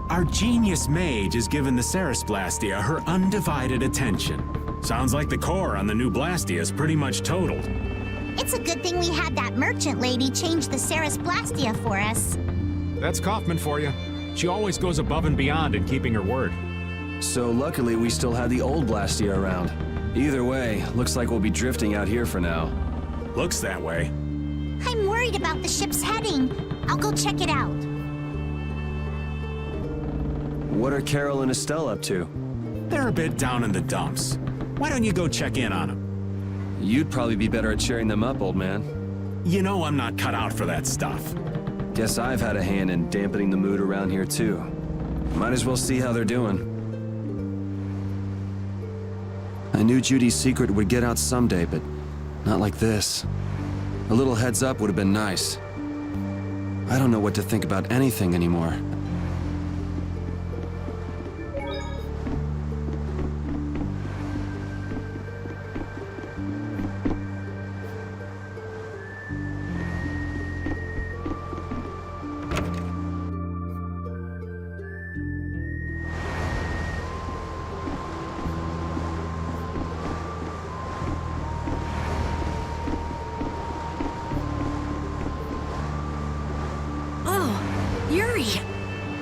Our genius mage has given the Ceres Blastia her undivided attention. Sounds like the core on the new Blastia is pretty much totaled. It's a good thing we had that merchant lady change the Ceres Blastia for us. That's Kaufman for you. She always goes above and beyond in keeping her word. So luckily we still had the old Blastia around. Either way, looks like we'll be drifting out here for now. Looks that way. I'm worried about the ship's heading. I'll go check it out. What are Carol and Estelle up to? They're a bit down in the dumps. Why don't you go check in on them? You'd probably be better at cheering them up, old man. You know I'm not cut out for that stuff. Guess I've had a hand in dampening the mood around here too. Might as well see how they're doing. I knew Judy's secret would get out someday, but not like this. A little heads up would have been nice. I don't know what to think about anything anymore.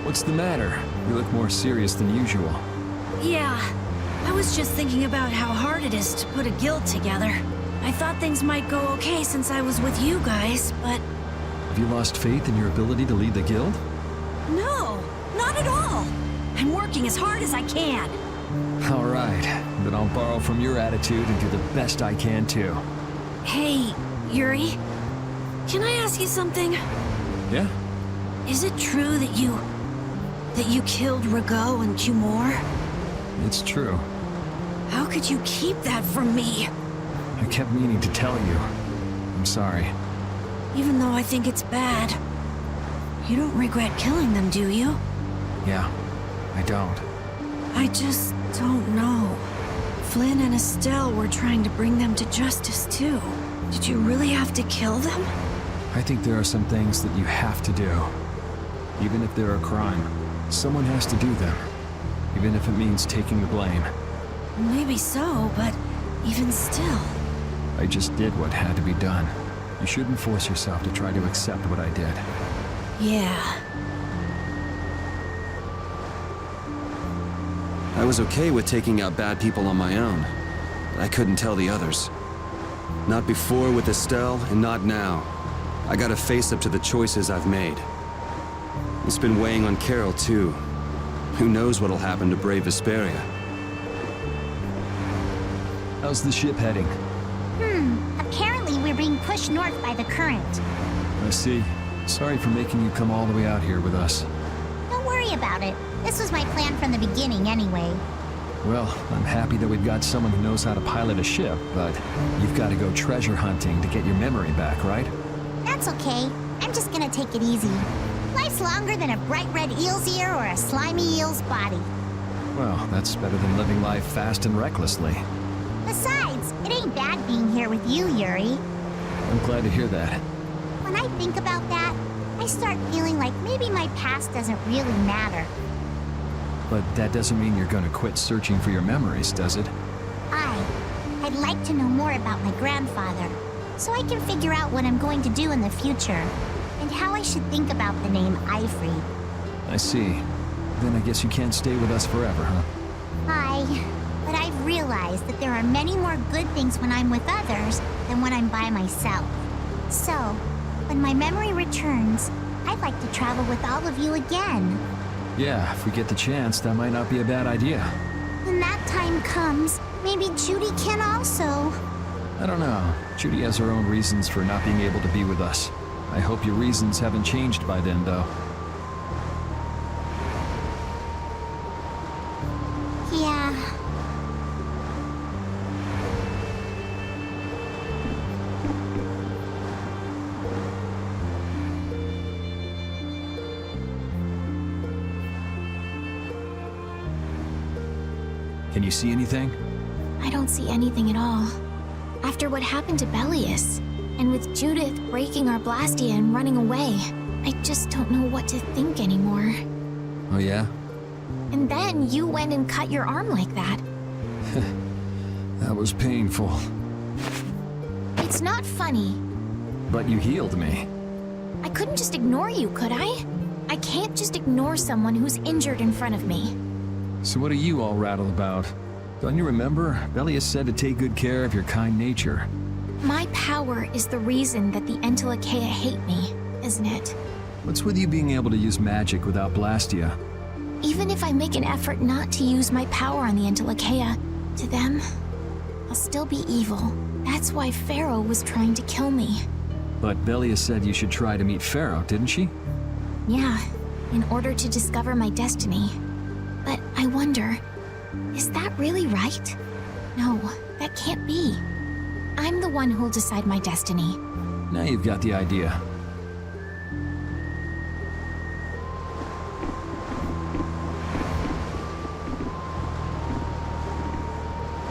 What's the matter? You look more serious than usual. Yeah, I was just thinking about how hard it is to put a guild together. I thought things might go okay since I was with you guys, but... Have you lost faith in your ability to lead the guild? No, not at all. I'm working as hard as I can. All right, then I'll borrow from your attitude and do the best I can too. Hey, Yuri, can I ask you something? Yeah? Is it true that you killed Rago and Cumor? It's true. How could you keep that from me? I kept meaning to tell you. I'm sorry. Even though I think it's bad. You don't regret killing them, do you? Yeah, I don't. I just don't know. Flynn and Estelle were trying to bring them to justice too. Did you really have to kill them? I think there are some things that you have to do. Even if they're a crime, someone has to do them. Even if it means taking the blame. Maybe so, but even still. I just did what had to be done. You shouldn't force yourself to try to accept what I did. Yeah. I was okay with taking out bad people on my own, but I couldn't tell the others. Not before with Estelle, and not now. I gotta face up to the choices I've made. It's been weighing on Carol, too. Who knows what'll happen to brave Vesperia? How's the ship heading? Apparently we're being pushed north by the current. I see. Sorry for making you come all the way out here with us. Don't worry about it. This was my plan from the beginning anyway. Well, I'm happy that we've got someone who knows how to pilot a ship, but you've got to go treasure hunting to get your memory back, right? That's okay. I'm just gonna take it easy. Life's longer than a bright red eel's ear or a slimy eel's body. Well, that's better than living life fast and recklessly. Besides, it ain't bad being here with you, Yuri. I'm glad to hear that. When I think about that, I start feeling like maybe my past doesn't really matter. But that doesn't mean you're gonna quit searching for your memories, does it? I'd like to know more about my grandfather, so I can figure out what I'm going to do in the future, and how I should think about the name Ifrit. I see. Then I guess you can't stay with us forever, huh? But I've realized that there are many more good things when I'm with others than when I'm by myself. So, when my memory returns, I'd like to travel with all of you again. Yeah, if we get the chance, that might not be a bad idea. When that time comes, maybe Judy can also. I don't know. Judy has her own reasons for not being able to be with us. I hope your reasons haven't changed by then, though. Yeah. Can you see anything? I don't see anything at all. After what happened to Bellius, and with Judith breaking our Blastia and running away, I just don't know what to think anymore. Oh yeah? And then you went and cut your arm like that. That was painful. It's not funny. But you healed me. I couldn't just ignore you, could I? I can't just ignore someone who's injured in front of me. So what are you all rattled about? Don't you remember? Belius said to take good care of your kind nature. My power is the reason that the Entelekea hate me, isn't it? What's with you being able to use magic without Blastia? Even if I make an effort not to use my power on the Entelekea, to them, I'll still be evil. That's why Pharaoh was trying to kill me. But Belius said you should try to meet Pharaoh, didn't she? Yeah, in order to discover my destiny. But I wonder, is that really right? No, that can't be. I'm the one who'll decide my destiny. Now you've got the idea.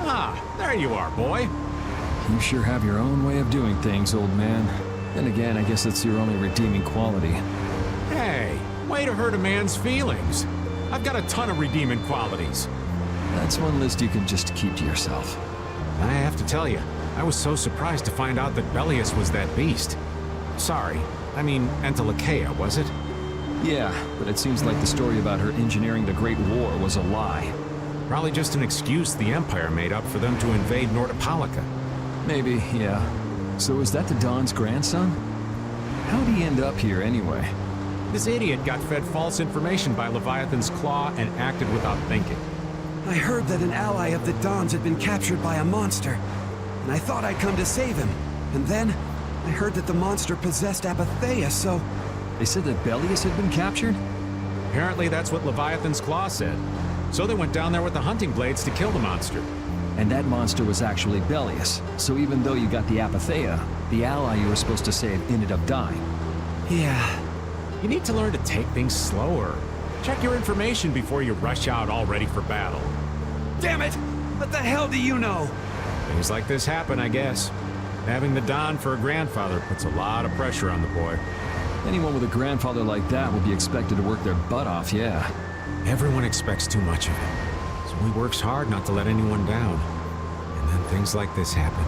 Ah, there you are, boy. You sure have your own way of doing things, old man. Then again, I guess it's your only redeeming quality. Hey, way to hurt a man's feelings. I've got a ton of redeeming qualities. That's one list you can just keep to yourself. I have to tell you, I was so surprised to find out that Belius was that beast. Sorry, I mean Entelekea, was it? Yeah, but it seems like the story about her engineering the Great War was a lie. Probably just an excuse the Empire made up for them to invade Nordopolica. Maybe, yeah. So is that the Dahn's grandson? How'd he end up here anyway? This idiot got fed false information by Leviathan's Claw and acted without thinking. I heard that an ally of the Dahn's had been captured by a monster, and I thought I'd come to save him. And then, I heard that the monster possessed Apatheia, so... They said that Belius had been captured? Apparently that's what Leviathan's Claw said. So they went down there with the hunting blades to kill the monster. And that monster was actually Belius, so even though you got the Apatheia, the ally you were supposed to save ended up dying. Yeah. You need to learn to take things slower. Check your information before you rush out all ready for battle. Damn it! What the hell do you know? Things like this happen, I guess. Having the Dahn for a grandfather puts a lot of pressure on the boy. Anyone with a grandfather like that will be expected to work their butt off, yeah. Everyone expects too much of him, so he works hard not to let anyone down. And then things like this happen.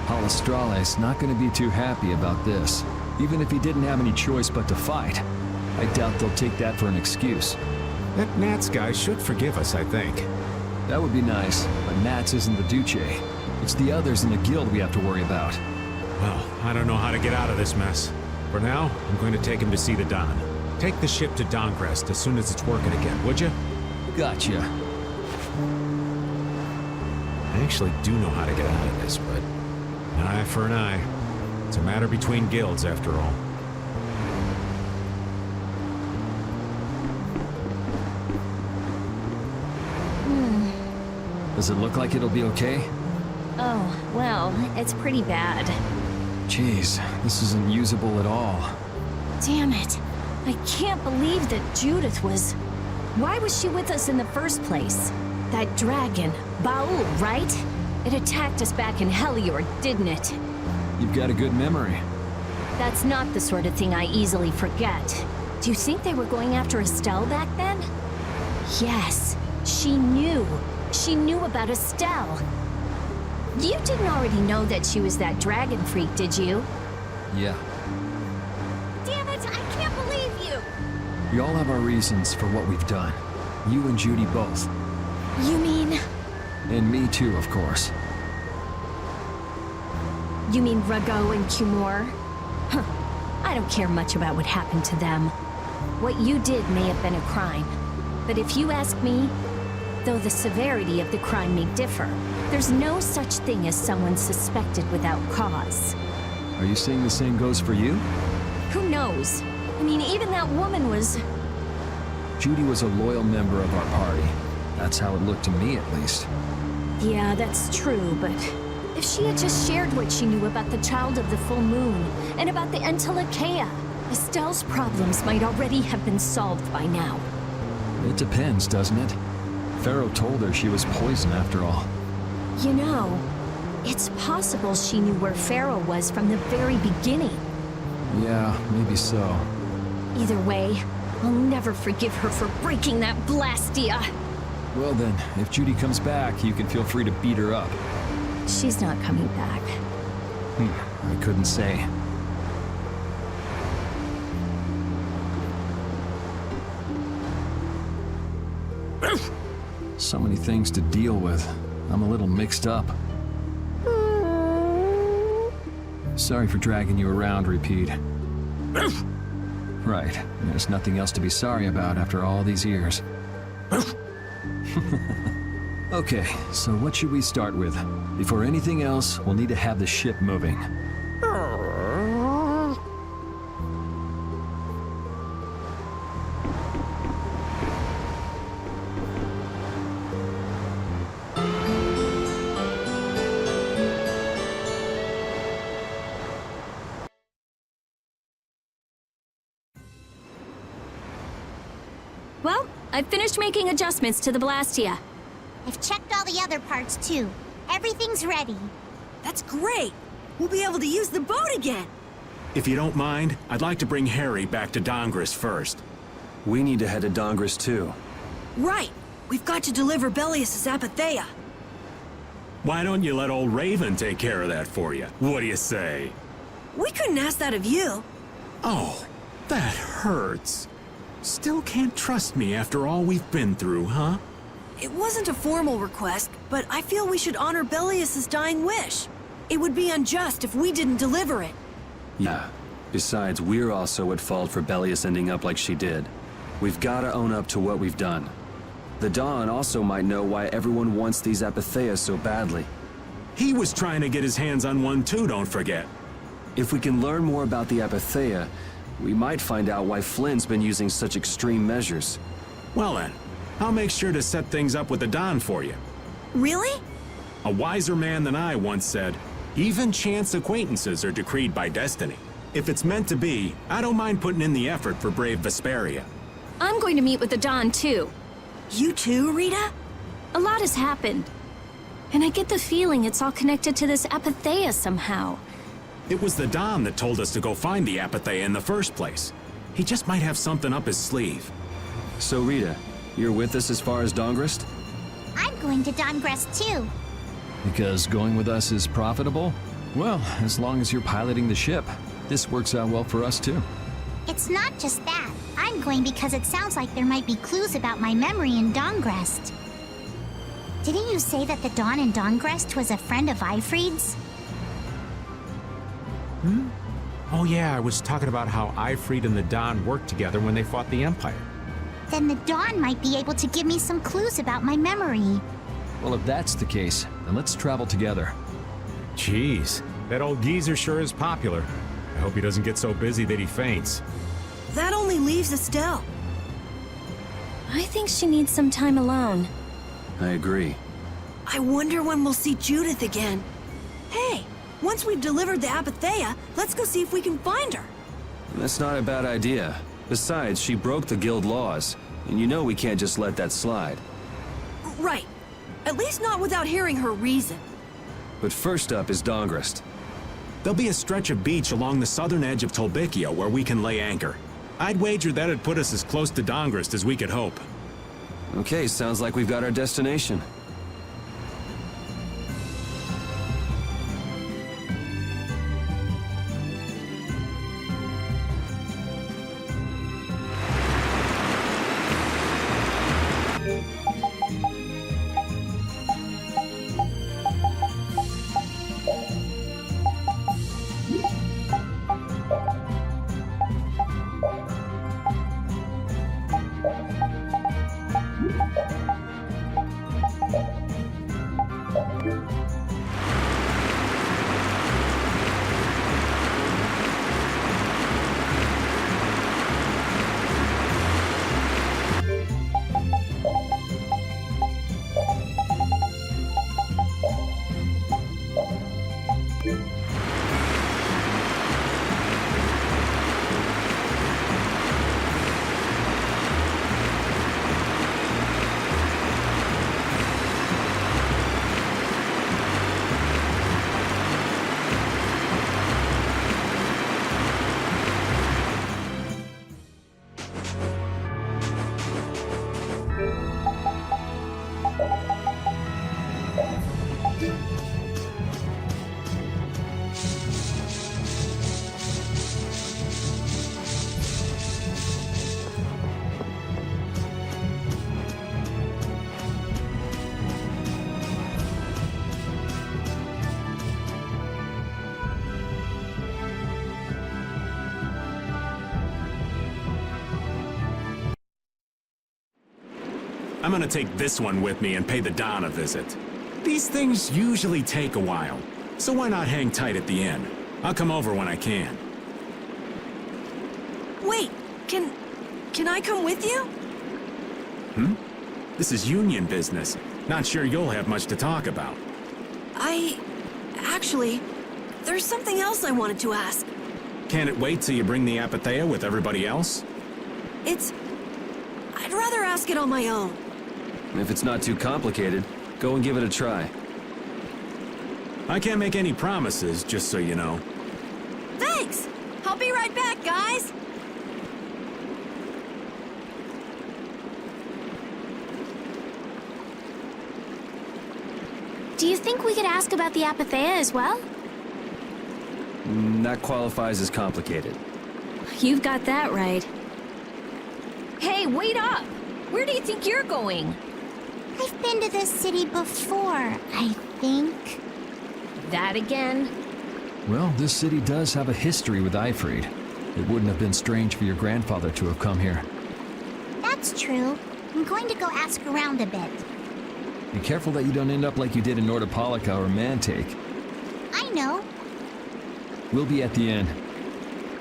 Palestrale's not going to be too happy about this, even if he didn't have any choice but to fight. I doubt they'll take that for an excuse. That Nats guy should forgive us, I think. That would be nice, but Nats isn't the Duce. It's the others in the guild we have to worry about. Well, I don't know how to get out of this mess. For now, I'm going to take him to see the Dahn. Take the ship to Dahngrest as soon as it's working again, would you? Gotcha. I actually do know how to get out of this, but an eye for an eye. It's a matter between guilds, after all. Does it look like it'll be okay? Oh, well, it's pretty bad. Jeez, this isn't usable at all. Damn it. I can't believe that Judith was... Why was she with us in the first place? That dragon, Baul, right? It attacked us back in Helior, didn't it? You've got a good memory. That's not the sort of thing I easily forget. Do you think they were going after Estelle back then? Yes, she knew. She knew about Estelle. You didn't already know that she was that dragon freak, did you? Yeah. Damn it, I can't believe you! We all have our reasons for what we've done. You and Judy both. You mean... And me too, of course. You mean Rago and Cumor? Huh. I don't care much about what happened to them. What you did may have been a crime. But if you ask me, though the severity of the crime may differ, there's no such thing as someone suspected without cause. Are you saying the same goes for you? Who knows? I mean, even that woman was... Judy was a loyal member of our party. That's how it looked to me, at least. Yeah, that's true, but... If she had just shared what she knew about the Child of the Full Moon, and about the Entelekea, Estelle's problems might already have been solved by now. It depends, doesn't it? Pharaoh told her she was poison after all. You know, it's possible she knew where Pharaoh was from the very beginning. Yeah, maybe so. Either way, I'll never forgive her for breaking that Blastia. Well then, if Judy comes back, you can feel free to beat her up. She's not coming back. I couldn't say. So many things to deal with. I'm a little mixed up. Sorry for dragging you around, Repeat. Right. There's nothing else to be sorry about after all these years. Okay, so what should we start with? Before anything else, we'll need to have the ship moving. Well, I've finished making adjustments to the Blastia. I've checked all the other parts too. Everything's ready. That's great! We'll be able to use the boat again! If you don't mind, I'd like to bring Harry back to Dahngrest first. We need to head to Dahngrest too. Right! We've got to deliver Belius's Apatheia. Why don't you let old Raven take care of that for you? What do you say? We couldn't ask that of you. Oh, that hurts. Still can't trust me after all we've been through, huh? It wasn't a formal request, but I feel we should honor Belius's dying wish. It would be unjust if we didn't deliver it. Yeah. Besides, we're also at fault for Belius ending up like she did. We've gotta own up to what we've done. The Dawn also might know why everyone wants these Apatheias so badly. He was trying to get his hands on one too, don't forget. If we can learn more about the Apatheia, we might find out why Flynn's been using such extreme measures. Well then, I'll make sure to set things up with the Dawn for you. Really? A wiser man than I once said, even chance acquaintances are decreed by destiny. If it's meant to be, I don't mind putting in the effort for brave Vesperia. I'm going to meet with the Dawn, too. You too, Rita? A lot has happened. And I get the feeling it's all connected to this Apatheia somehow. It was the Dawn that told us to go find the Apatheia in the first place. He just might have something up his sleeve. So Rita, you're with us as far as Dahngrest? I'm going to Dahngrest too. Because going with us is profitable? Well, as long as you're piloting the ship, this works out well for us too. It's not just that. I'm going because it sounds like there might be clues about my memory in Dahngrest. Didn't you say that the Dawn in Dahngrest was a friend of Eifried's? Oh yeah, I was talking about how Eifried and the Dawn worked together when they fought the Empire. Then the Dawn might be able to give me some clues about my memory. Well, if that's the case, then let's travel together. Jeez, that old geezer sure is popular. I hope he doesn't get so busy that he faints. That only leaves Estelle. I think she needs some time alone. I agree. I wonder when we'll see Judith again. Hey, once we've delivered the Apatheia, let's go see if we can find her. That's not a bad idea. Besides, she broke the guild laws, and you know we can't just let that slide. Right. At least not without hearing her reason. But first up is Dahngrest. There'll be a stretch of beach along the southern edge of Tolbikia where we can lay anchor. I'd wager that'd put us as close to Dahngrest as we could hope. Okay, sounds like we've got our destination. I'm gonna take this one with me and pay the Don a visit. These things usually take a while, so why not hang tight at the inn? I'll come over when I can. Wait, can I come with you? This is union business. Not sure you'll have much to talk about. Actually, there's something else I wanted to ask. Can it wait till you bring the Apathea with everybody else? I'd rather ask it on my own. If it's not too complicated, go and give it a try. I can't make any promises, just so you know. Thanks! I'll be right back, guys! Do you think we could ask about the Apathea as well? That qualifies as complicated. You've got that right. Hey, wait up! Where do you think you're going? I've been to this city before, I think. That again? Well, this city does have a history with Ifrid. It wouldn't have been strange for your grandfather to have come here. That's true. I'm going to go ask around a bit. Be careful that you don't end up like you did in Nordopolica or Mantake. I know. We'll be at the inn.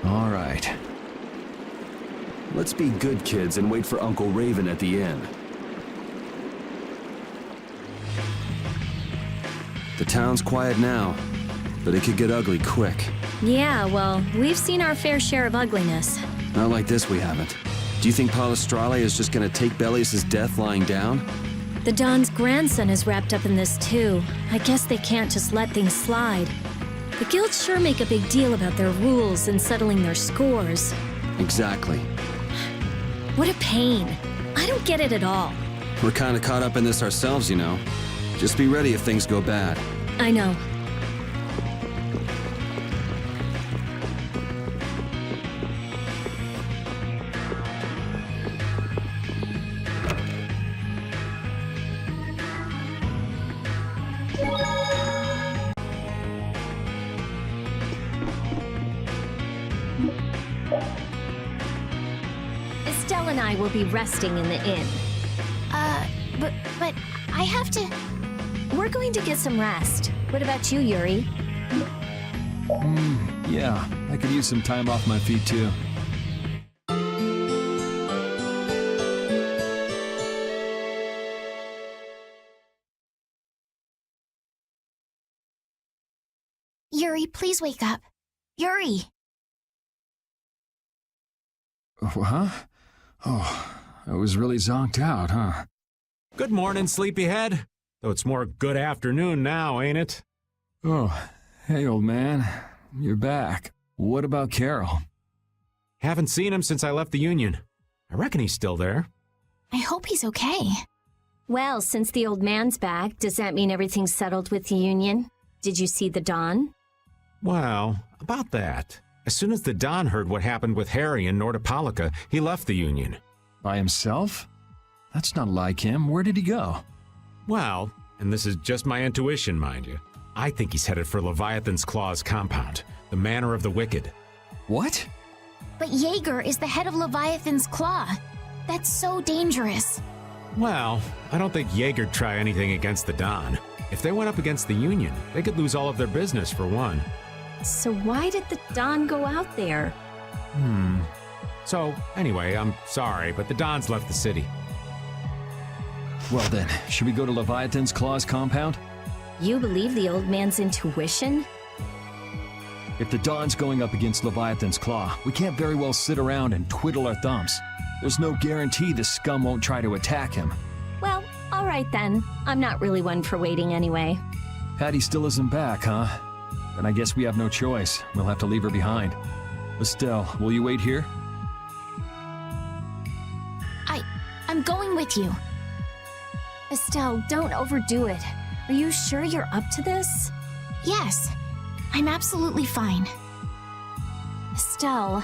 All right. Let's be good kids and wait for Uncle Raven at the inn. The town's quiet now, but it could get ugly quick. Yeah, well, we've seen our fair share of ugliness. Not like this we haven't. Do you think Palestrale is just gonna take Bellius' death lying down? The Don's grandson is wrapped up in this too. I guess they can't just let things slide. The guilds sure make a big deal about their rules and settling their scores. Exactly. What a pain. I don't get it at all. We're kinda caught up in this ourselves, you know. Just be ready if things go bad. I know. Estelle and I will be resting in the inn. But I have to... We're going to get some rest. What about you, Yuri? Yeah, I could use some time off my feet too. Yuri, please wake up. Yuri! Huh? Oh, I was really zonked out, huh? Good morning, sleepyhead. Though it's more good afternoon now, ain't it? Oh, hey, old man. You're back. What about Carol? Haven't seen him since I left the Union. I reckon he's still there. I hope he's okay. Well, since the old man's back, does that mean everything's settled with the Union? Did you see the Don? Well, about that. As soon as the Don heard what happened with Harry in Nordopolica, he left the Union. By himself? That's not like him. Where did he go? Well, and this is just my intuition, mind you, I think he's headed for Leviathan's Claw's compound, the Manor of the Wicked. What? But Jaeger is the head of Leviathan's Claw. That's so dangerous. Well, I don't think Jaeger'd try anything against the Don. If they went up against the Union, they could lose all of their business for one. So why did the Don go out there? So, anyway, I'm sorry, but the Don's left the city. Well then, should we go to Leviathan's Claw's compound? You believe the old man's intuition? If the Don's going up against Leviathan's Claw, we can't very well sit around and twiddle our thumbs. There's no guarantee the scum won't try to attack him. Well, all right then. I'm not really one for waiting anyway. Patty still isn't back, huh? Then I guess we have no choice. We'll have to leave her behind. Estelle, will you wait here? I'm going with you. Estelle, don't overdo it. Are you sure you're up to this? Yes, I'm absolutely fine. Estelle.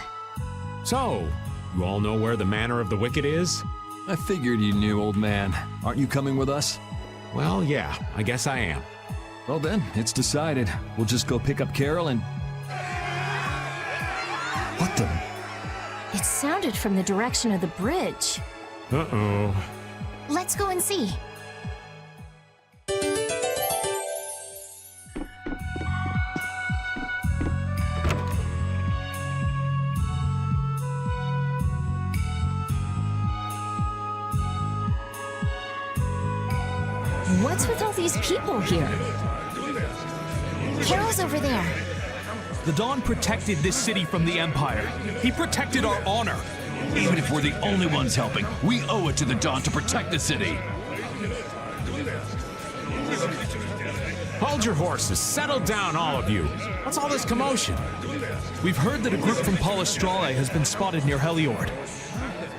So, you all know where the Manor of the Wicked is? I figured you knew, old man. Aren't you coming with us? Well, yeah, I guess I am. Well then, it's decided. We'll just go pick up Carol and... What the... It sounded from the direction of the bridge. Uh-oh. Let's go and see. What's with all these people here? Carol's over there. The Dawn protected this city from the Empire. He protected our honor. Even if we're the only ones helping, we owe it to the Dawn to protect the city. Hold your horses. Settle down, all of you. What's all this commotion? We've heard that a group from Palestrale has been spotted near Heliord.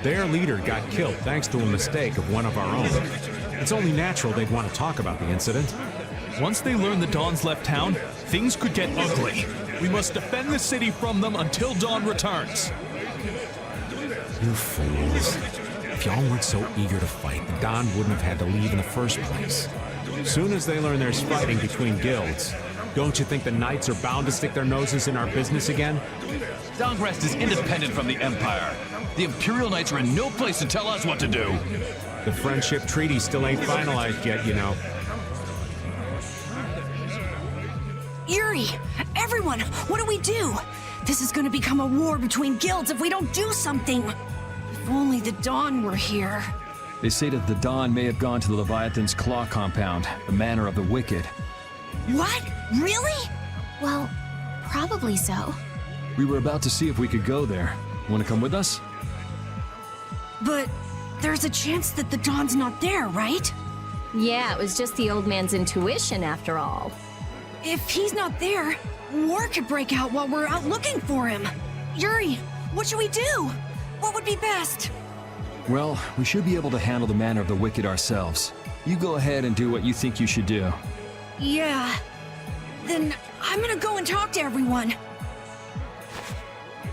Their leader got killed thanks to a mistake of one of our own. It's only natural they'd want to talk about the incident. Once they learn the Dawn's left town, things could get ugly. We must defend the city from them until Dawn returns. You fools. If y'all weren't so eager to fight, the Dawn wouldn't have had to leave in the first place. Soon as they learn there's fighting between guilds, don't you think the Knights are bound to stick their noses in our business again? Dahngrest is independent from the Empire. The Imperial Knights are in no place to tell us what to do. The friendship treaty still ain't finalized yet, you know. Yuri! Everyone! What do we do? This is gonna become a war between guilds if we don't do something! If only the Dawn were here. They say that the Dawn may have gone to the Leviathan's Claw compound, the Manor of the Wicked. What? Really? Well, probably so. We were about to see if we could go there. Want to come with us? But there's a chance that the Dawn's not there, right? Yeah, it was just the old man's intuition after all. If he's not there, war could break out while we're out looking for him. Yuri, what should we do? What would be best? Well, we should be able to handle the Manor of the Wicked ourselves. You go ahead and do what you think you should do. Yeah. Then I'm gonna go and talk to everyone.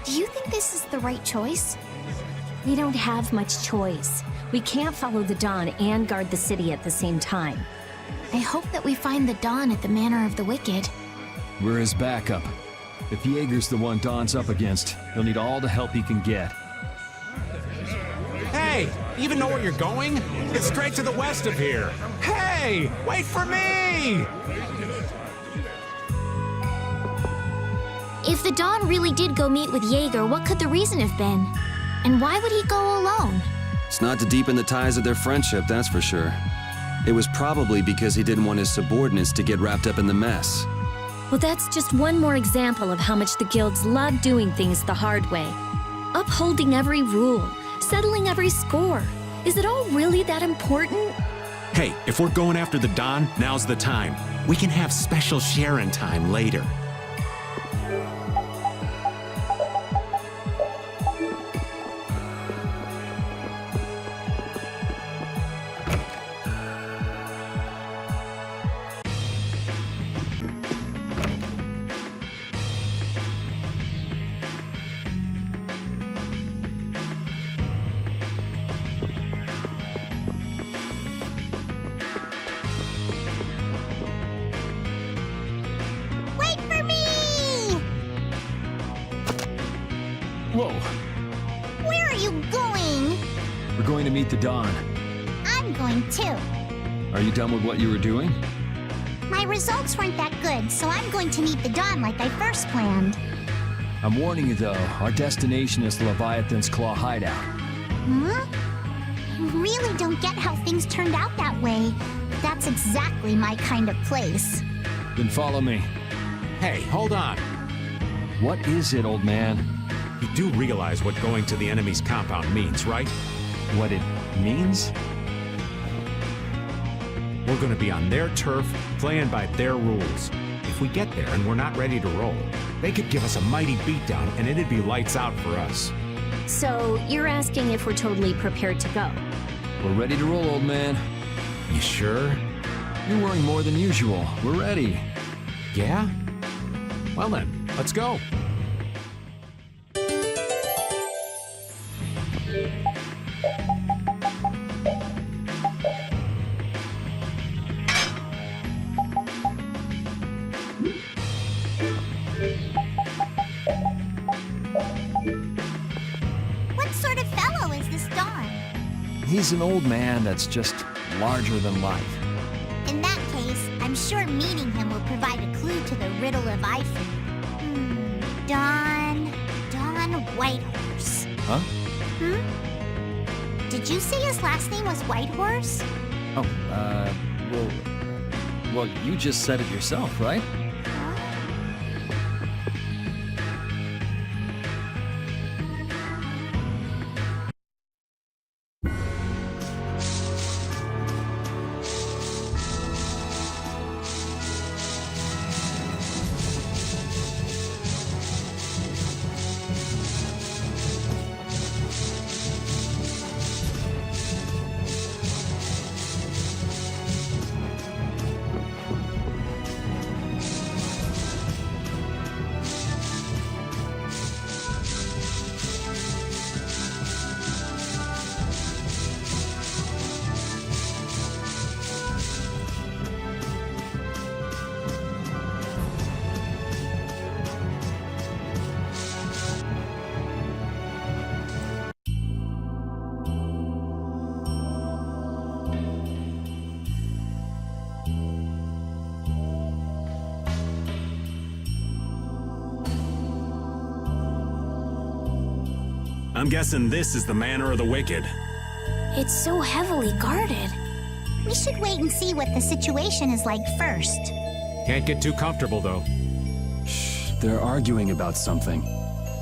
Do you think this is the right choice? We don't have much choice. We can't follow the Dawn and guard the city at the same time. I hope that we find the Dawn at the Manor of the Wicked. We're his backup. If Jaeger's the one Dawn's up against, he'll need all the help he can get. Hey, you even know where you're going? It's straight to the west of here. Hey, wait for me! If the Dawn really did go meet with Jaeger, what could the reason have been? And why would he go alone? It's not to deepen the ties of their friendship, that's for sure. It was probably because he didn't want his subordinates to get wrapped up in the mess. Well, that's just one more example of how much the guilds love doing things the hard way. Upholding every rule, settling every score. Is it all really that important? Hey, if we're going after the Dawn, now's the time. We can have special sharing time later. Wait for me! Whoa! Where are you going? We're going to meet the Dawn. I'm going too. Are you done with what you were doing? My results weren't that good, so I'm going to meet the Dawn like I first planned. I'm warning you though, our destination is the Leviathan's Claw hideout. Huh? I really don't get how things turned out that way. That's exactly my kind of place. Then follow me. Hey, hold on. What is it, old man? You do realize what going to the enemy's compound means, right? What it means? We're gonna be on their turf, playing by their rules. If we get there and we're not ready to roll, they could give us a mighty beatdown and it'd be lights out for us. So, you're asking if we're totally prepared to go? We're ready to roll, old man. You sure? You're worrying more than usual. We're ready. Yeah? Well then, let's go. What sort of fellow is this Dawn? He's an old man that's just larger than life. In that case, I'm sure meeting him will provide a clue to the riddle of Icy. Dawn Whitehorse. Huh? Did you say his last name was Whitehorse? Oh, well, you just said it yourself, right? I'm guessing this is the Manor of the Wicked. It's so heavily guarded. We should wait and see what the situation is like first. Can't get too comfortable, though. Shh, they're arguing about something.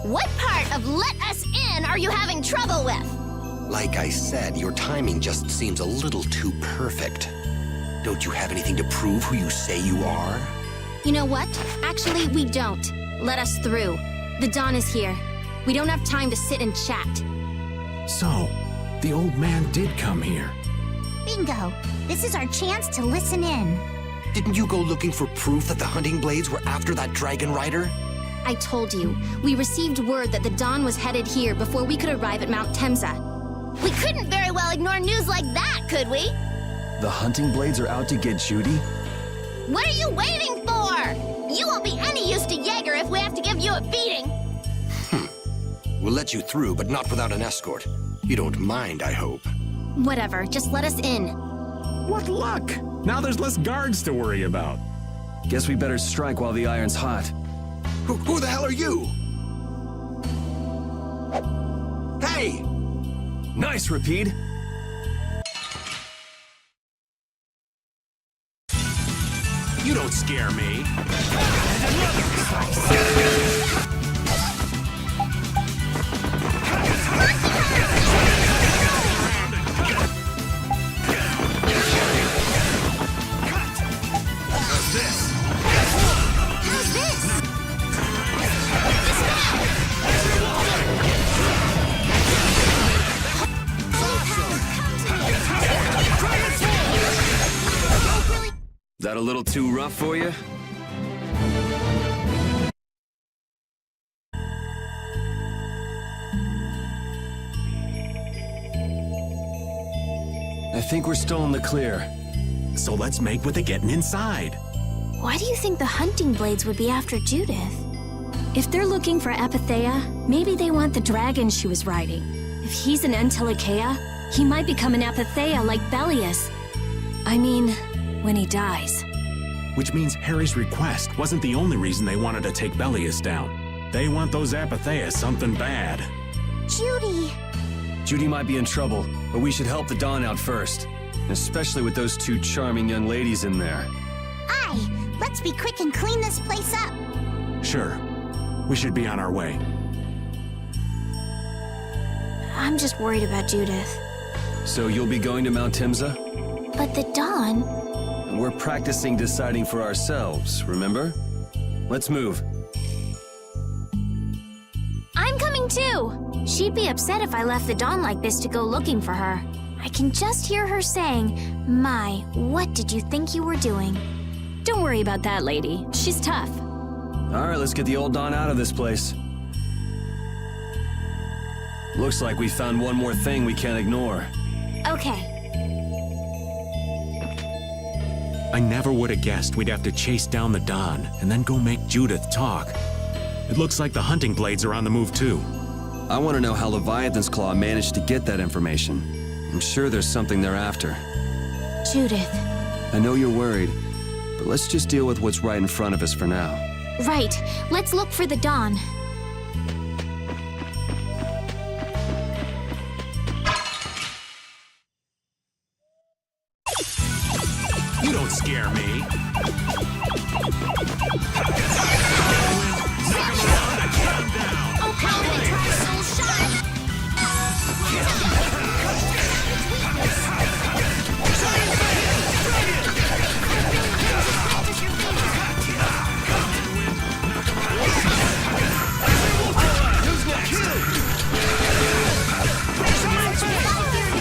What part of let us in are you having trouble with? Like I said, your timing just seems a little too perfect. Don't you have anything to prove who you say you are? You know what? Actually, we don't. Let us through. The Dawn is here. We don't have time to sit and chat. So, the old man did come here. Bingo! This is our chance to listen in. Didn't you go looking for proof that the hunting blades were after that dragon rider? I told you, we received word that the Dawn was headed here before we could arrive at Mount Temsa. We couldn't very well ignore news like that, could we? The hunting blades are out to get Judy? What are you waiting for? You won't be any use to Jaeger if we have to give you a beating. We'll let you through, but not without an escort. You don't mind, I hope. Whatever, just let us in. What luck! Now there's less guards to worry about. Guess we better strike while the iron's hot. Who the hell are you? Hey! Nice, Rapide. You don't scare me. Is that a little too rough for you? I think we're still in the clear. So let's make with it getting inside. Why do you think the hunting blades would be after Judith? If they're looking for Apatheia, maybe they want the dragon she was riding. If he's an Entelikeia, he might become an Apatheia like Belius. I mean, when he dies. Which means Harry's request wasn't the only reason they wanted to take Belius down. They want those Apatheia something bad. Judy! Judy might be in trouble, but we should help the Dawn out first. Especially with those two charming young ladies in there. Aye! Let's be quick and clean this place up. Sure. We should be on our way. I'm just worried about Judith. So you'll be going to Mount Timsa? But the Dawn... And we're practicing deciding for ourselves, remember? Let's move. I'm coming too! She'd be upset if I left the Dawn like this to go looking for her. I can just hear her saying, "My, what did you think you were doing?" Don't worry about that lady. She's tough. All right, let's get the old Dawn out of this place. Looks like we found one more thing we can't ignore. Okay. I never would have guessed we'd have to chase down the Dawn and then go make Judith talk. It looks like the hunting blades are on the move too. I want to know how Leviathan's Claw managed to get that information. I'm sure there's something they're after. Judith. I know you're worried, but let's just deal with what's right in front of us for now. Right. Let's look for the Dawn. You don't scare me. Oh, power that drives soul shine!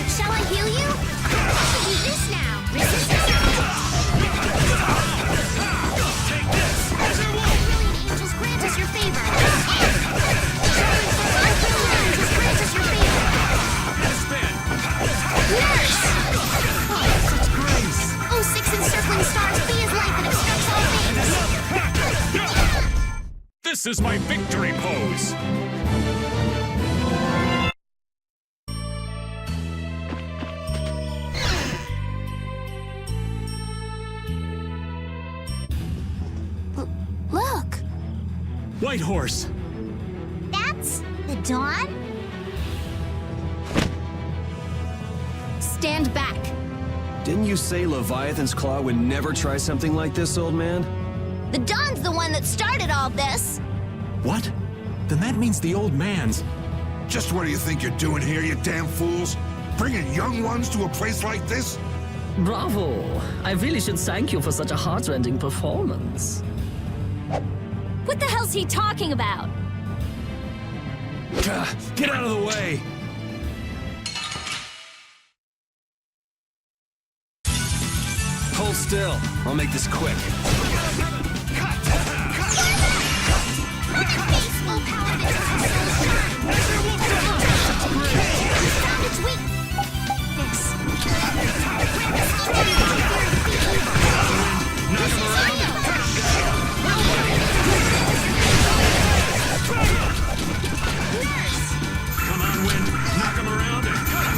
Shall I heal you? Do this now. Resist angels grant us your favor. Angels grant us your favor. Nurse! Oh, such grace. Oh, 6 encircling stars, be as light that obstructs all things. This is my victory pose. Look! White horse. That's the Dawn? Stand back! Didn't you say Leviathan's Claw would never try something like this, old man? The Dawn's the one that started all this. What? Then that means the old man's. Just what do you think you're doing here, you damn fools? Bringing young ones to a place like this? Bravo! I really should thank you for such a heartrending performance. What the hell's he talking about? Get out of the way! Hold still. I'll make this quick. Baseball power that drives soul shine. Found its weak. Come on, Wind. Knock him around and cut him.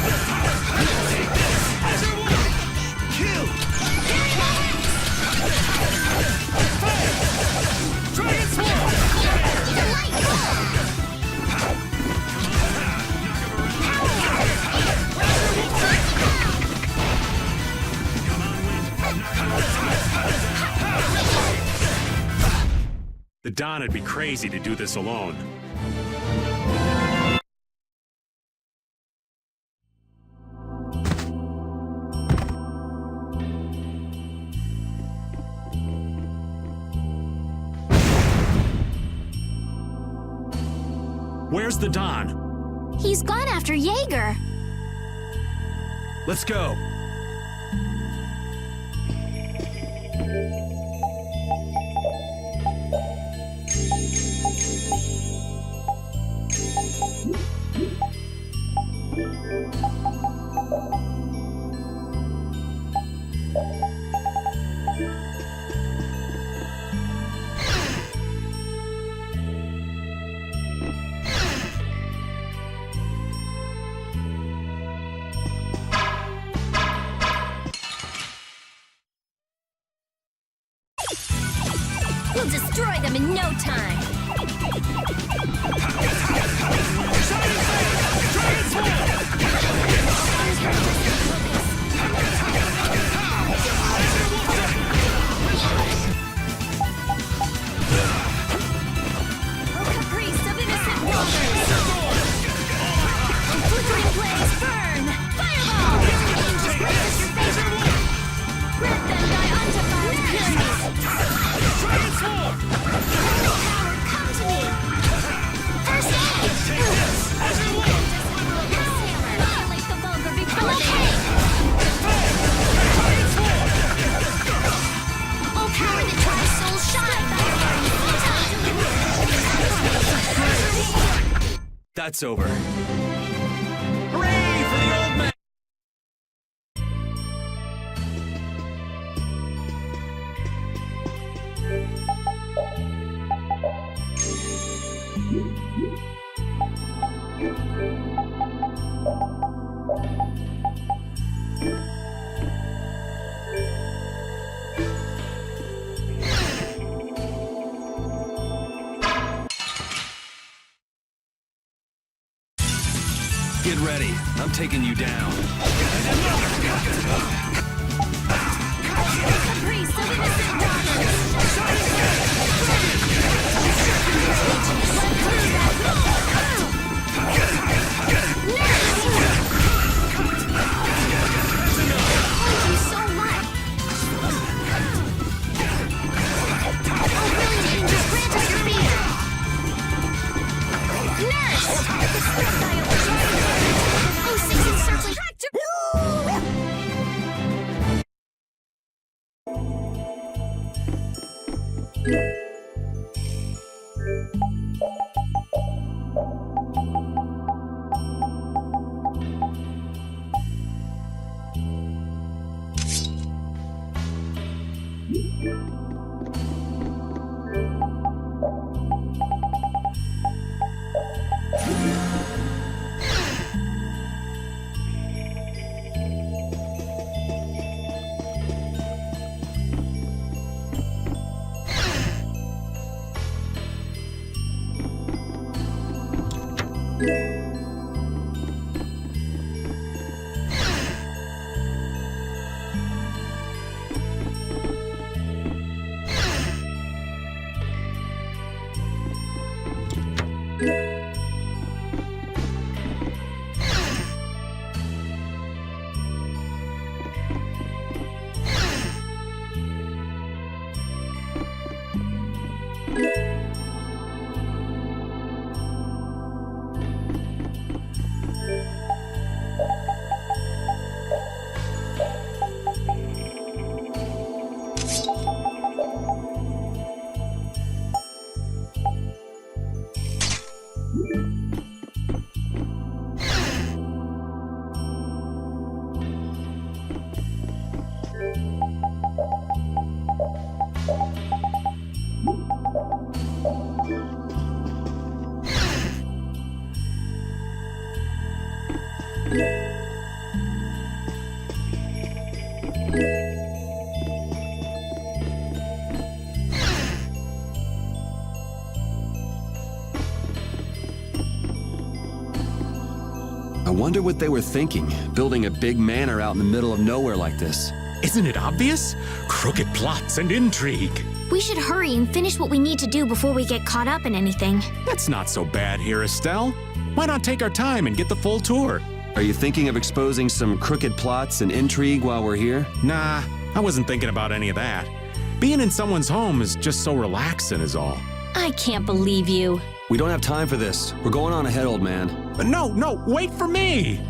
Take this. Kill. Dragon Sword. The Dawn would be crazy to do this alone. Where's the Dawn? He's gone after Jaeger. Let's go. We'll destroy them in no time. Oh, caprice of innocent waters! Flickering flames burn! Fireball! Angels grant us your favor! Grant them thy undefiled purity! Power, come to me! First aid! Annihilate the vulgar before they... Oh, power that drives soul shine. That's over. Hooray for the old man! Get ready. I'm taking you down. I wonder what they were thinking, building a big manor out in the middle of nowhere like this. Isn't it obvious? Crooked plots and intrigue. We should hurry and finish what we need to do before we get caught up in anything. That's not so bad here, Estelle. Why not take our time and get the full tour? Are you thinking of exposing some crooked plots and intrigue while we're here? Nah, I wasn't thinking about any of that. Being in someone's home is just so relaxing is all. I can't believe you. We don't have time for this. We're going on ahead, old man. No, wait for me!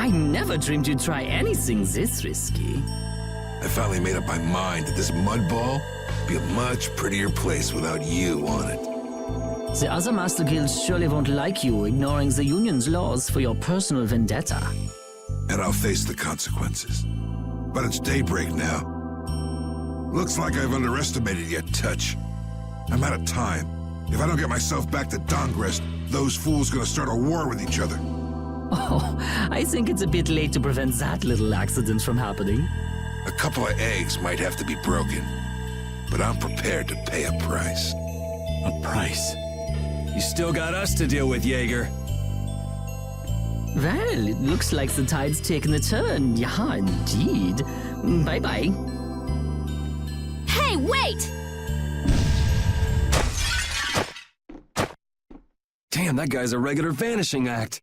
I never dreamed you'd try anything this risky. I finally made up my mind that this mudball would be a much prettier place without you on it. The other Master Guilds surely won't like you ignoring the Union's laws for your personal vendetta. And I'll face the consequences. But it's daybreak now. Looks like I've underestimated your touch. I'm out of time. If I don't get myself back to Dahngrest, those fools gonna start a war with each other. Oh, I think it's a bit late to prevent that little accident from happening. A couple of eggs might have to be broken, but I'm prepared to pay a price. A price? You still got us to deal with, Jaeger. Well, it looks like the tide's taken a turn. Yeah, indeed. Bye-bye. Hey, wait! Damn, that guy's a regular vanishing act.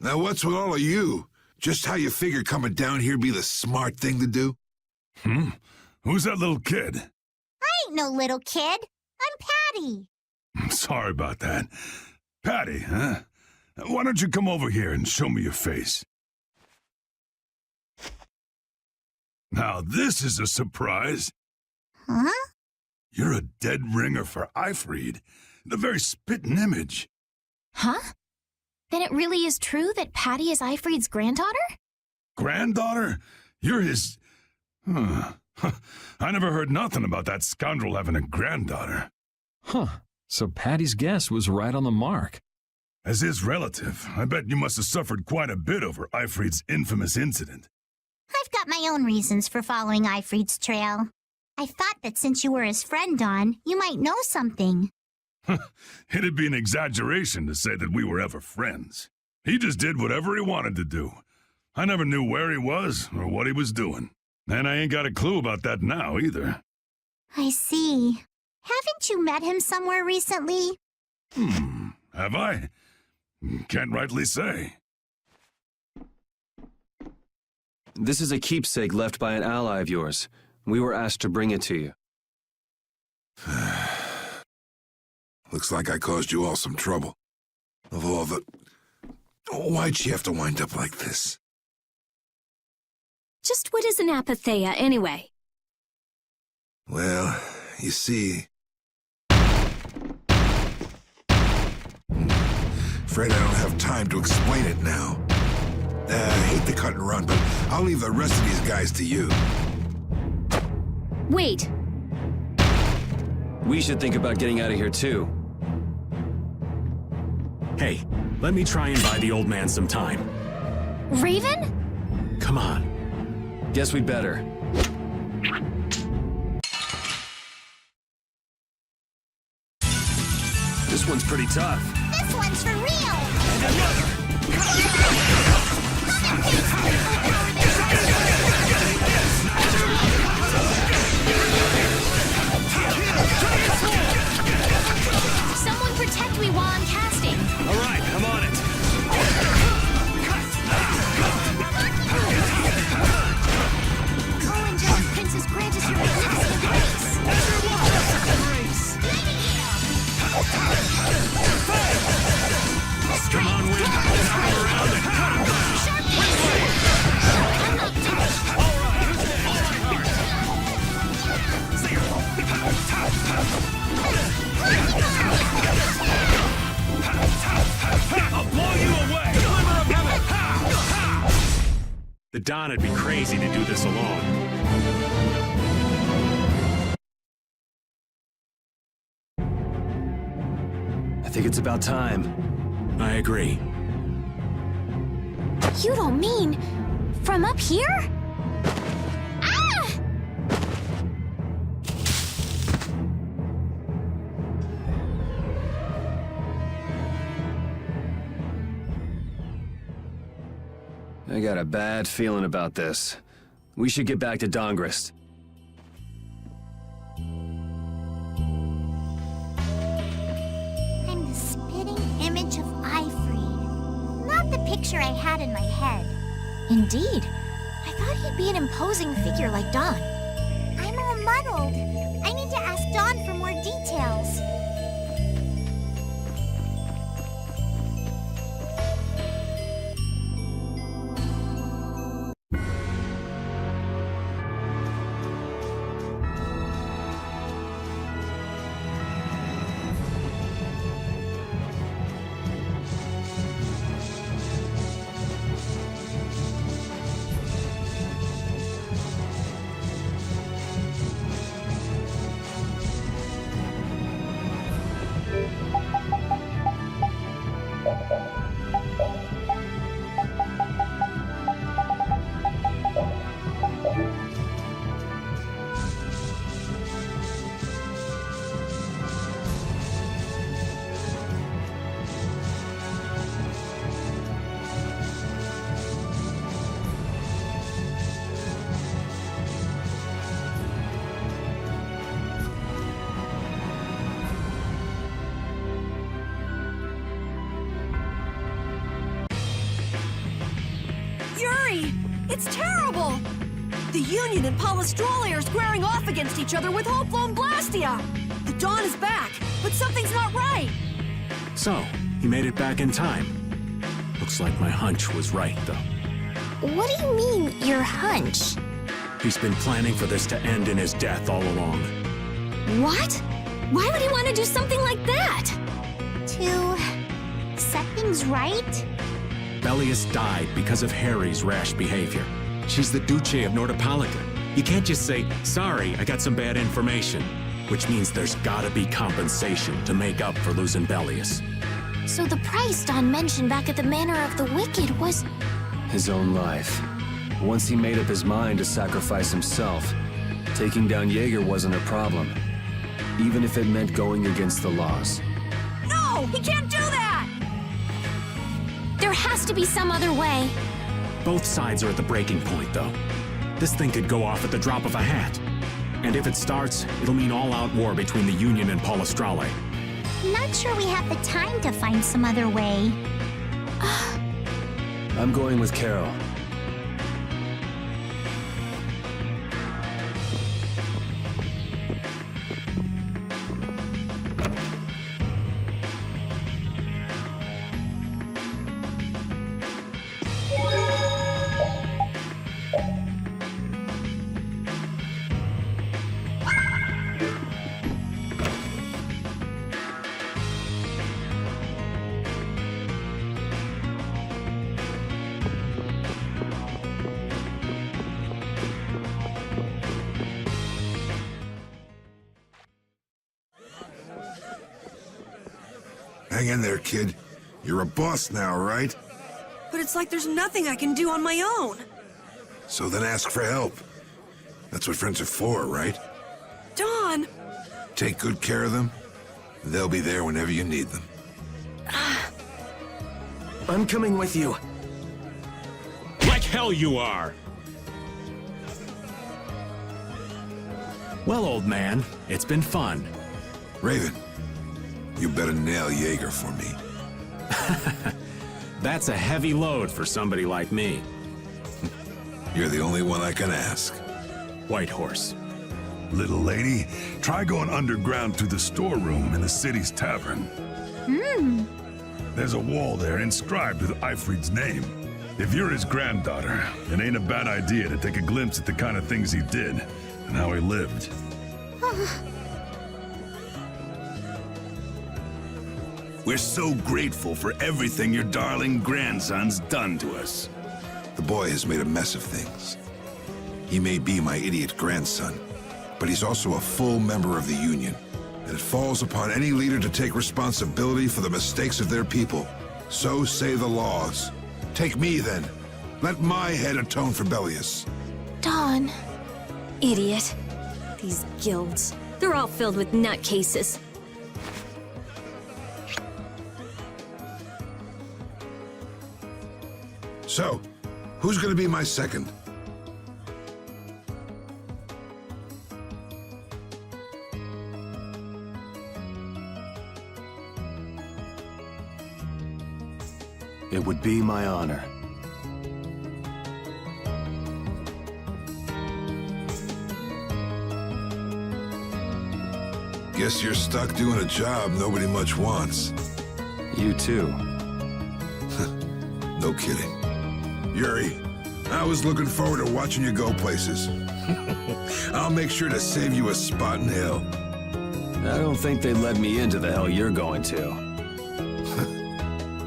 Now what's with all of you? Just how you figure coming down here be the smart thing to do? Who's that little kid? I ain't no little kid. I'm Patty. Sorry about that. Patty, huh? Why don't you come over here and show me your face? Now this is a surprise. Huh? You're a dead ringer for Ifrid. The very spitting image. Huh? Then it really is true that Patty is Ifrid's granddaughter? Granddaughter? You're his... I never heard nothing about that scoundrel having a granddaughter. Huh. So Patty's guess was right on the mark. As his relative, I bet you must have suffered quite a bit over Ifrid's infamous incident. I've got my own reasons for following Ifrid's trail. I thought that since you were his friend, Dawn, you might know something. It'd be an exaggeration to say that we were ever friends. He just did whatever he wanted to do. I never knew where he was or what he was doing. And I ain't got a clue about that now, either. I see. Haven't you met him somewhere recently? Have I? Can't rightly say. This is a keepsake left by an ally of yours. We were asked to bring it to you. Looks like I caused you all some trouble. Of all the... Why'd she have to wind up like this? Just what is an apatheia, anyway? Well, you see... Afraid I don't have time to explain it now. I hate to cut and run, but I'll leave the rest of these guys to you. Wait. We should think about getting out of here, too. Hey, let me try and buy the old man some time. Raven? Come on. Guess we'd better. This one's pretty tough. This one's for real! Someone protect me while I'm casting. All right, I'm on it. Oh, angelic princess, grant us your magnificent grace. Come on, Win. Come around and I'll blow you away! Glimmer of heaven! the Don would be crazy to do this alone. I think it's about time. I agree. You don't mean from up here? Ah! I got a bad feeling about this. We should get back to Dahngrest. I'm the spitting image of Ifrid. Not the picture I had in my head. Indeed. I thought he'd be an imposing figure like Dawn. I'm all muddled. I need to ask Dawn for more details. It's terrible! The Union and Palestrale are squaring off against each other with Hoplo and Blastia! The Dawn is back, but something's not right! So, he made it back in time. Looks like my hunch was right, though. What do you mean, your hunch? He's been planning for this to end in his death all along. What? Why would he want to do something like that? To set things right? Bellius died because of Harry's rash behavior. She's the Duce of Nordopolica. You can't just say, sorry, I got some bad information. Which means there's gotta be compensation to make up for losing Bellius. So the price Don mentioned back at the Manor of the Wicked was... His own life. Once he made up his mind to sacrifice himself, taking down Jaeger wasn't a problem. Even if it meant going against the laws. No! He can't do that! There has to be some other way. Both sides are at the breaking point, though. This thing could go off at the drop of a hat. And if it starts, it'll mean all-out war between the Union and Palestrale. Not sure we have the time to find some other way. I'm going with Carol. Hang in there, kid. You're a boss now, right? But it's like there's nothing I can do on my own. So then ask for help. That's what friends are for, right? Don! Take good care of them. They'll be there whenever you need them. I'm coming with you. Like hell you are! Well, old man, it's been fun. Raven, you better nail Jaeger for me. That's a heavy load for somebody like me. You're the only one I can ask. White Horse. Little lady, try going underground to the storeroom in the city's tavern. There's a wall there inscribed with Eifried's name. If you're his granddaughter, it ain't a bad idea to take a glimpse at the kind of things he did and how he lived. We're so grateful for everything your darling grandson's done to us. The boy has made a mess of things. He may be my idiot grandson, but he's also a full member of the Union, and it falls upon any leader to take responsibility for the mistakes of their people. So say the laws. Take me, then. Let my head atone for Bellius. Don. Idiot. These guilds. They're all filled with nutcases. So, who's gonna be my second? It would be my honor. Guess you're stuck doing a job nobody much wants. You too. No kidding. Yuri, I was looking forward to watching you go places. I'll make sure to save you a spot in hell. I don't think they'd let me into the hell you're going to.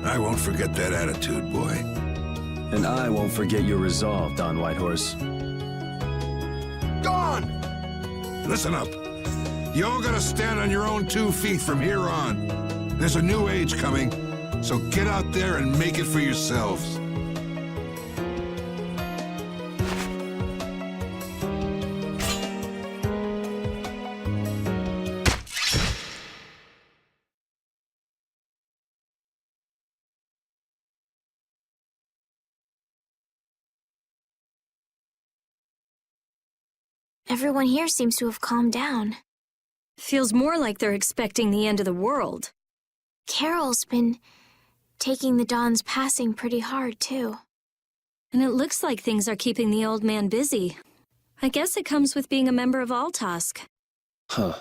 I won't forget that attitude, boy. And I won't forget your resolve, Don Whitehorse. Dawn! Listen up. You all gotta stand on your own 2 feet from here on. There's a new age coming, so get out there and make it for yourselves. Everyone here seems to have calmed down. Feels more like they're expecting the end of the world. Carol's been taking the Dawn's passing pretty hard, too. And it looks like things are keeping the old man busy. I guess it comes with being a member of Altosk. Huh.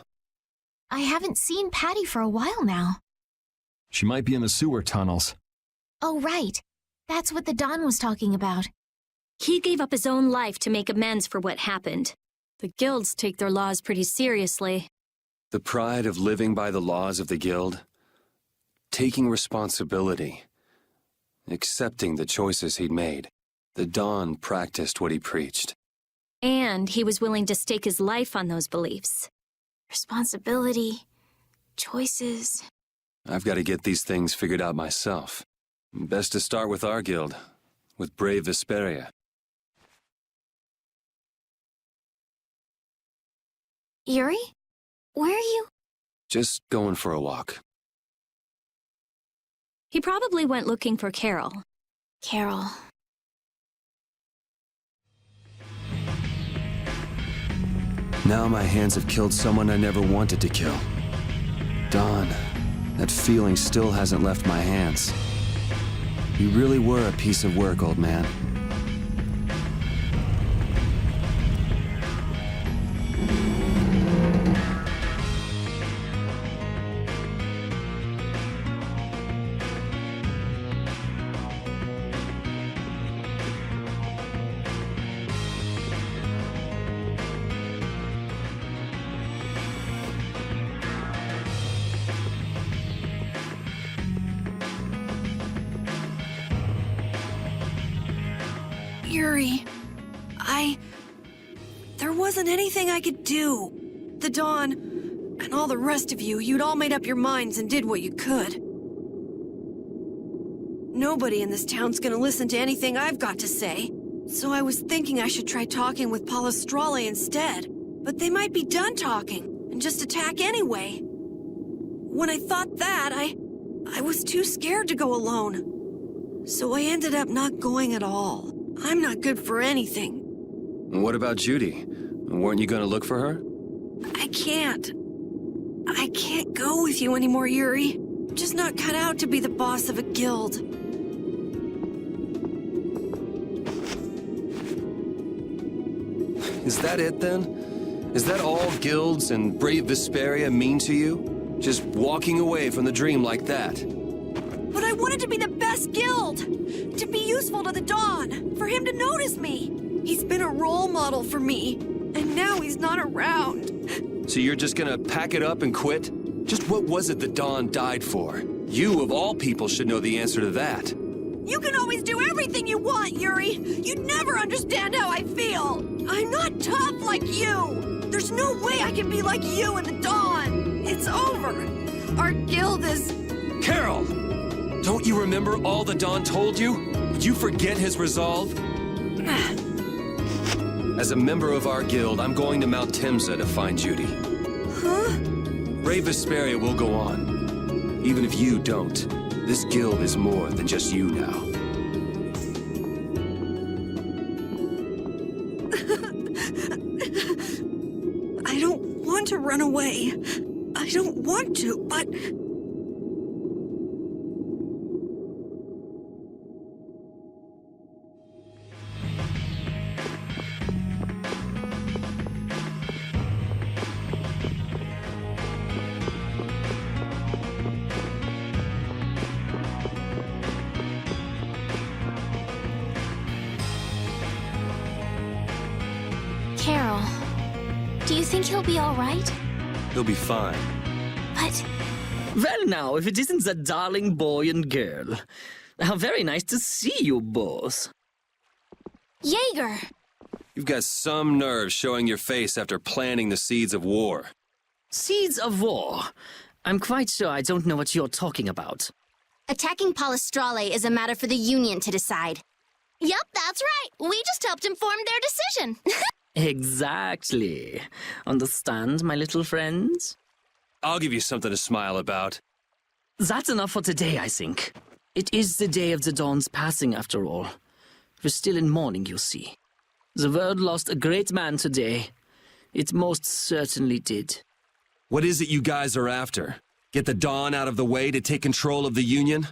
I haven't seen Patty for a while now. She might be in the sewer tunnels. Oh, right. That's what the Dawn was talking about. He gave up his own life to make amends for what happened. The guilds take their laws pretty seriously. The pride of living by the laws of the guild, taking responsibility, accepting the choices he'd made. The Dawn practiced what he preached. And he was willing to stake his life on those beliefs. Responsibility, choices. I've got to get these things figured out myself. Best to start with our guild, with brave Vesperia. Yuri? Where are you? Just going for a walk. He probably went looking for Carol. Carol. Now my hands have killed someone I never wanted to kill. Dawn, that feeling still hasn't left my hands. You really were a piece of work, old man. Yuri, there wasn't anything I could do. The Dawn, and all the rest of you, you'd all made up your minds and did what you could. Nobody in this town's gonna listen to anything I've got to say. So I was thinking I should try talking with Palestrale instead. But they might be done talking, and just attack anyway. When I thought that, I was too scared to go alone. So I ended up not going at all. I'm not good for anything. What about Judy? Weren't you gonna look for her? I can't go with you anymore, Yuri. I'm just not cut out to be the boss of a guild. Is that it, then? Is that all guilds and brave Vesperia mean to you? Just walking away from the dream like that? But I wanted to be the best guild! To be useful to the Dawn! For him to notice me! He's been a role model for me, and now he's not around. So you're just gonna pack it up and quit? Just what was it the Dawn died for? You, of all people, should know the answer to that. You can always do everything you want, Yuri! You'd never understand how I feel! I'm not tough like you! There's no way I can be like you and the Dawn! It's over! Our guild is... Carol! Don't you remember all the Dawn told you? Did you forget his resolve? As a member of our guild, I'm going to Mount Timsa to find Judy. Huh? Brave Vesperia will go on. Even if you don't, this guild is more than just you now. I don't want to run away. I don't want to, but... Carol, do you think he'll be all right? He'll be fine. But... Well now, if it isn't that darling boy and girl. How very nice to see you both. Jaeger! You've got some nerve showing your face after planting the seeds of war. Seeds of war? I'm quite sure I don't know what you're talking about. Attacking Palestrale is a matter for the Union to decide. Yup, that's right. We just helped inform their decision. Exactly. Understand, my little friends? I'll give you something to smile about. That's enough for today, I think. It is the day of the Dawn's passing, after all. We're still in mourning, you see. The world lost a great man today. It most certainly did. What is it you guys are after? Get the Dawn out of the way to take control of the Union?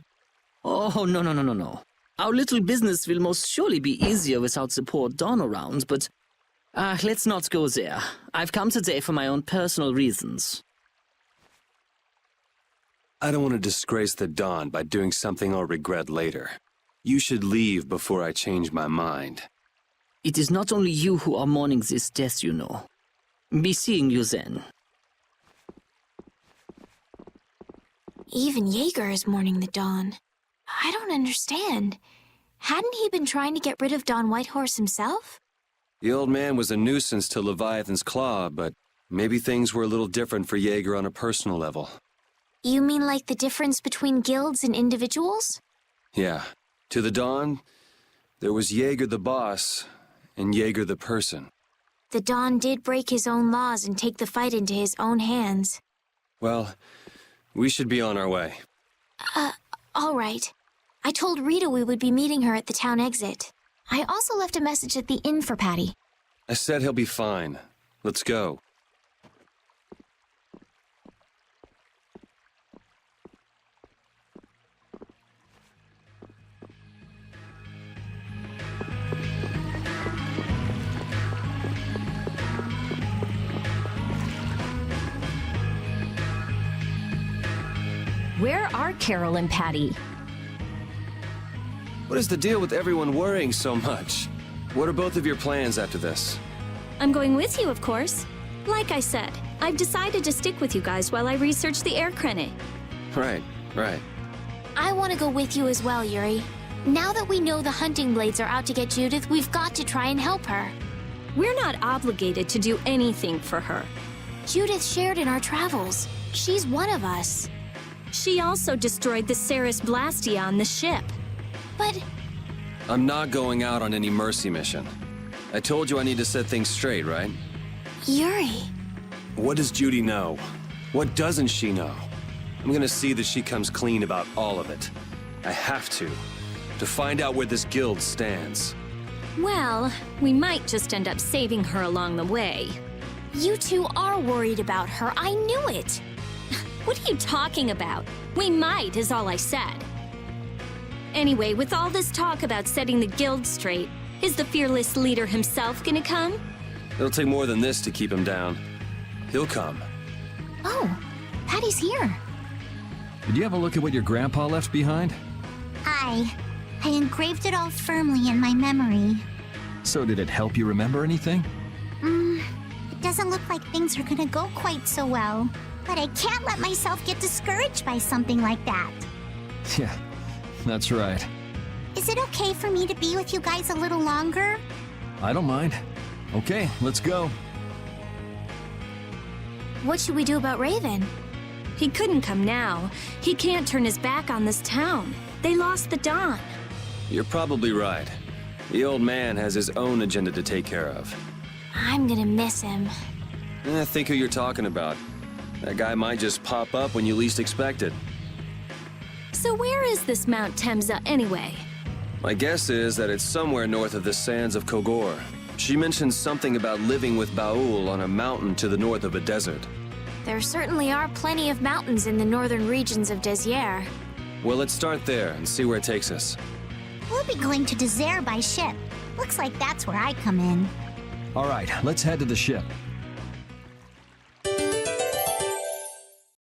Oh, no. Our little business will most surely be easier without the poor Dawn around, but let's not go there. I've come today for my own personal reasons. I don't want to disgrace the Dawn by doing something I'll regret later. You should leave before I change my mind. It is not only you who are mourning this death, you know. Be seeing you then. Even Jaeger is mourning the Dawn. I don't understand. Hadn't he been trying to get rid of Dawn Whitehorse himself? The old man was a nuisance to Leviathan's Claw, but maybe things were a little different for Jaeger on a personal level. You mean like the difference between guilds and individuals? Yeah. To the Dawn, there was Jaeger the boss, and Jaeger the person. The Dawn did break his own laws and take the fight into his own hands. Well, we should be on our way. All right. I told Rita we would be meeting her at the town exit. I also left a message at the inn for Patty. I said he'll be fine. Let's go. Where are Carol and Patty? What is the deal with everyone worrying so much? What are both of your plans after this? I'm going with you, of course. Like I said, I've decided to stick with you guys while I research the air credit. Right. I want to go with you as well, Yuri. Now that we know the hunting blades are out to get Judith, we've got to try and help her. We're not obligated to do anything for her. Judith shared in our travels. She's one of us. She also destroyed the Ceres Blastia on the ship. But... I'm not going out on any mercy mission. I told you I need to set things straight, right? Yuri... What does Judy know? What doesn't she know? I'm gonna see that she comes clean about all of it. I have to find out where this guild stands. Well, we might just end up saving her along the way. You two are worried about her. I knew it. What are you talking about? We might, is all I said. Anyway, with all this talk about setting the guild straight, is the fearless leader himself gonna come? It'll take more than this to keep him down. He'll come. Oh, Patty's here. Did you have a look at what your grandpa left behind? I engraved it all firmly in my memory. So did it help you remember anything? It doesn't look like things are gonna go quite so well. But I can't let myself get discouraged by something like that. Yeah, that's right. Is it okay for me to be with you guys a little longer? I don't mind. Okay, let's go. What should we do about Raven? He couldn't come now. He can't turn his back on this town. They lost the Dawn. You're probably right. The old man has his own agenda to take care of. I'm gonna miss him. Think who you're talking about. That guy might just pop up when you least expect it. So where is this Mount Temza anyway? My guess is that it's somewhere north of the sands of Kogor. She mentioned something about living with Baul on a mountain to the north of a desert. There certainly are plenty of mountains in the northern regions of Desier. Well, let's start there and see where it takes us. We'll be going to Désert by ship. Looks like that's where I come in. All right, let's head to the ship.